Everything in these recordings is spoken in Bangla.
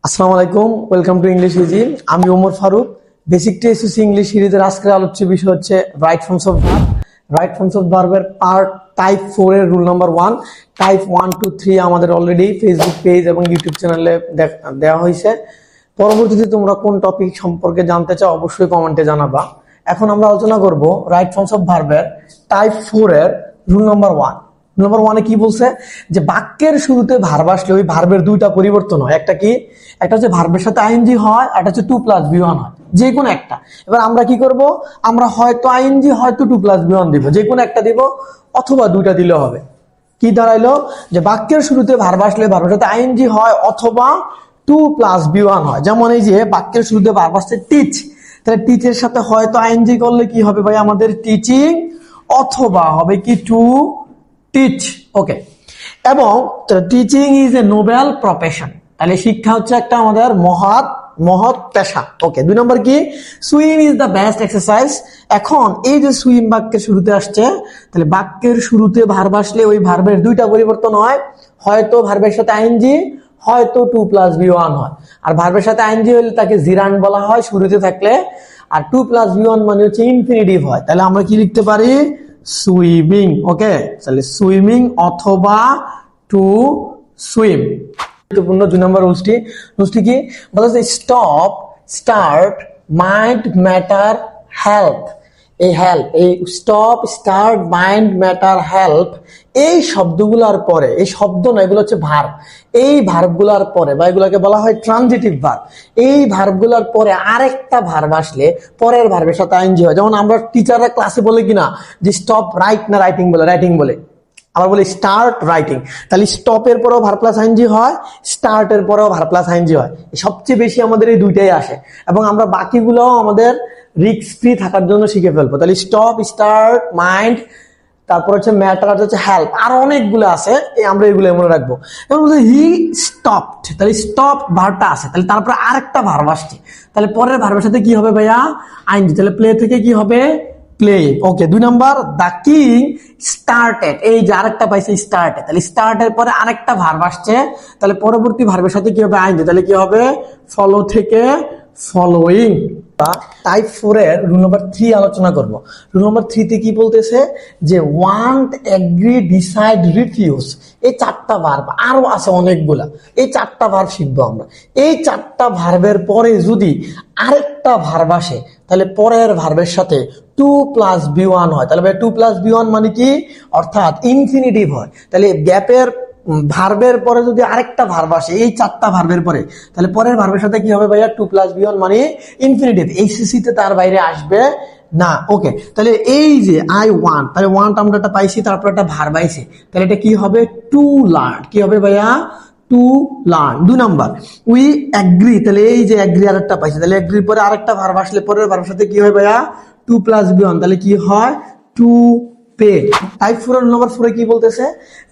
আসসালামু আলাইকুম, ওয়েলকাম টু ইংলিশ ইজি। আমি Omar Farooq. Basic to SSC English সিরিজের আজকের আলোচ্য বিষয় হচ্ছে right forms of verb. Right forms of ভার্বের পার্ট টাইপ 4 এর রুল নাম্বার 1, টাইপ 1 2 3 আমাদের অলরেডি ফেসবুক পেজ এবং ইউটিউব চ্যানেলে দেওয়া হয়েছে। পরবর্তীতে তোমরা কোন টপিক সম্পর্কে জানতে চাও অবশ্যই কমেন্টে জানাবা। এখন আমরা আলোচনা করব রাইট ফর্মস অফ ভার্বের টাইপ 4 এর রুল নাম্বার 1। নাম্বার 1 কি বলছে যে বাক্যের শুরুতে ভার্ব আসলে ওই ভার্বের দুইটা পরিবর্তন হয়। একটা কি, একটা হচ্ছে ভার্বের সাথে আইএনজি হয়, আর একটা হচ্ছে 2+B1 হয়, যে কোনো একটা। এবার আমরা কি করব, আমরা হয়তো আইএনজি হয়তো 2+B1 দিব, যে কোনো একটা দিব অথবা দুইটা দিলে হবে। কি দাঁড়াইলো যে বাক্যের শুরুতে ভার্ব আসলে ভার্বের সাথে আইএনজি হয় অথবা 2+B1 হয়। যেমন এই যে বাক্যের শুরুতে ভার্ব আসছে টিচ, তাহলে টিচের সাথে হয়তো আইএনজি করলে কি হবে ভাই আমাদের টিচিং, অথবা হবে কি টু টিচ। ওকে, এবং teaching is a noble profession, তাহলে শিক্ষা হচ্ছে একটা আমাদের মহৎ পেশা। ওকে, 2 নম্বর কি, swim is the best exercise. এখন এই যে সুইম বাক্যের শুরুতে আসছে, তাহলে বাক্যের শুরুতে ভার্ব আসলে ওই ভার্বের দুইটা পরিবর্তন হয়, হয়তো ভার্বের সাথে আইএনজি হয়তো 2+B1 হয়। আর ভার্বের সাথে আইএনজি হলে তাকে জিরান্ড বলা হয় শুরুতে থাকলে, আর 2+B1 মানে হচ্ছে ইনফিনিটিভ হয়। তাহলে আমরা কি লিখতে পারি, সুইমিং। ওকে, তাহলে সুইমিং অথবা টু সুইম। গুরুত্বপূর্ণ 2 নম্বর রুলসটি কি বলছে, stop, start, mind, matter, help. এই stop, start, mind, matter, help এই শব্দগুলোর পরে, এই শব্দ না, এগুলো হচ্ছে ভার্ব। এই ভার্বগুলোর পরে বা এগুলোকে বলা হয় ট্রানজিটিভ ভার্ব। এই ভার্বগুলোর পরে আরেকটা ভার্ব আসলে পরের ভার্বের সাথে আইএনজি হয়। যেমন আমরা টিচাররা ক্লাসে বলে কিনা যে স্টপ রাইট না রাইটিং বলে, রাইটিং বলে। আবার বলি স্টার্ট রাইটিং, তাহলে স্টপের পরেও ভার্ব প্লাস আইএনজি হয়, স্টার্টের পরেও ভার্ব প্লাস আইএনজি হয়। সবচেয়ে বেশি আমাদের এই দুইটাই আসে, এবং আমরা বাকিগুলো আমাদের রিস্ক ফ্রি থাকার জন্য শিখে ফেলবো। তাহলে স্টপ, স্টার্ট, মাইন্ড, তারপর হচ্ছে ম্যাটার, হচ্ছে হেল্প, আর অনেকগুলো আছে, আমরা এগুলো মনে রাখবো। এবং হি স্টপড, তাহলে স্টপ ভার্বটা আছে, তাহলে তারপরে আরেকটা ভার্ব আসছে, তাহলে পরের ভার্বের সাথে কি হবে ভাইয়া, আইএনজি। তাহলে প্লে থেকে কি হবে, playing. Okay, 2 number, the king started, এই যে আরেকটা পাইছে স্টার্টেড, তাহলে স্টার্টের পরে আরেকটা ভার্ব আসছে, তাহলে পরবর্তী ভার্বের সাথে কি হবে, আইএনজি। তাহলে কি হবে, ফলো থেকে ফলোইং। টাইপ 4 এর রুল নাম্বার 3 আলোচনা করব। রুল নাম্বার 3 তে কি বলতেছে যে ওয়ান্ট, এগ্রি, ডিসাইড, রিফিউজ, এই 4টা ভার্ব, আরো আছে অনেকগুলা, এই 4টা ভার্ব শিখবো আমরা। এই 4টা ভার্বের পরে যদি আরেকটা ভার্ব আসে, তাহলে পরের ভার্বের সাথে 2+B1 হয়। তাহলে 2+B1 মানে কি, অর্থাৎ ইনফিনিটিভ হয়। তাহলে গ্যাপের ভার্বের পরে যদি আরেকটা ভার্ব আসে এই 4টা ভার্বের পরে, তাহলে পরের ভার্বের সাথে কি হবে ভাইয়া, 2+B1 মানে ইনফিনিটিভ। এইচএসসি তে তার বাইরে আসবে না। ওকে, তাহলে এই যে আই ওয়ান্ট, তাহলে ওয়ান্ট আমরা একটা পাইছি, তারপর একটা ভার্ব আইছে, তাহলে এটা কি হবে, টু লার্ন। কি হবে ভাইয়া, to learn. 2 number, we agri, তাহলে এই যে এগ্রি আরেকটা পাইছে, তাহলে এগ্রির পরে আরেকটা ভার্ব আসলে পরের ভার্বের সাথে কি হয় ভাইয়া, 2+B1, তাহলে কি হয়, টু পে। টাইপ 4 নাম্বার 4 কি বলতেছে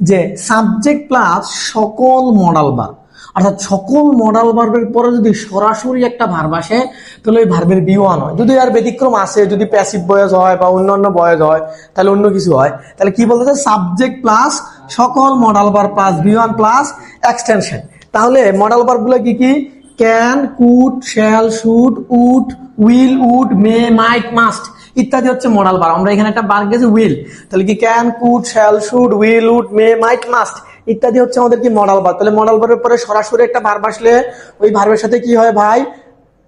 যে সাবজেক্ট প্লাস সকল মডাল ভার্ব, অর্থাৎ সকল মডাল ভার্বের পরে যদি সরাসরি একটা ভার্ব আসে, তাহলে ওই ভার্বের B1 হয়। যদি আর ব্যতিক্রম আসে, যদি প্যাসিভ ভয়েস হয় বা অন্যান্য ভয়েস হয়, তাহলে অন্য কিছু হয়। তাহলে কি বলতেছে, সাবজেক্ট প্লাস সকল modal verb plus B1 plus extension. তাহলে মডাল ভার্ব গুলো কি কি, can, could, shall, should, would, will, would, may, might, must ইত্যাদি হচ্ছে মডাল ভার্ব। আমরা এখানে একটা ভার্ব গেছে উইল, তাহলে কি can, could, shall, should, will, would, may, might, must ইত্যাদি হচ্ছে আমাদের কি মডাল ভার্ব। তাহলে মডাল ভার্বের পরে সরাসরি একটা ভার্ব আসলে ওই ভার্বের সাথে কি হয় ভাই,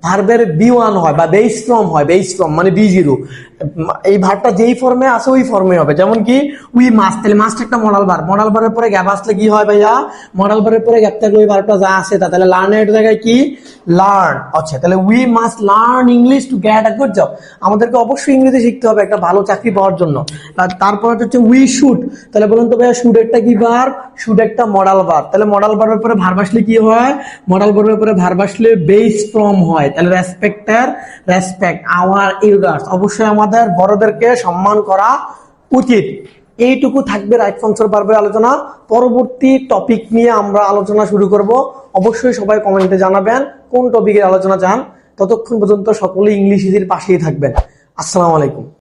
ভার্বের B1 হয় বা বেস ফর্ম হয়। বেস ফর্ম মানে B0। এই ভার্বটা যেই ফর্মে আছে ওই ফর্মে হবে। যেমন কি উই মাস্ট, তাহলে মাস্ট একটা মডাল ভার্ব, মডাল ভার্বের পরে গ্যাপ আসলে কি হয় ভাইয়া, মডাল ভার্বের পরে গ্যাপ থাকলে ওই ভার্বটা যা আছে তা, তাহলে লার্নের জায়গায় কি, লার্ন। আচ্ছা, তাহলে we must learn English to get a good job, আমাদেরকে অবশ্যই ইংরেজি শিখতে হবে একটা ভালো চাকরি পাওয়ার জন্য। তারপর হচ্ছে উই শুড, তাহলে বলুন তো ভাইয়া শুড একটা কি ভার্ব, শুড একটা মডাল ভার্ব। তাহলে মডাল ভার্বের পরে ভার্ব আসলে কি হয়, মডাল ভার্বের পরে ভার্ব আসলে বেস ফর্ম হয়। তাহলে রেসপেক্টের, রেসপেক্ট, আওয়ার এল্ডার্স, অবশ্যই আমাদের বড়দেরকে সম্মান করা উচিত। এইটুকু থাকবে রাইট ফর্মস অফ ভার্বের আলোচনা। পরবর্তী টপিক নিয়ে আমরা আলোচনা শুরু করব। অবশ্যই সবাই কমেন্টে জানাবেন কোন টপিকের আলোচনা চান। ততক্ষণ পর্যন্ত সকলে ইংলিশ ইজির পাশেই থাকবেন। আসসালামু আলাইকুম।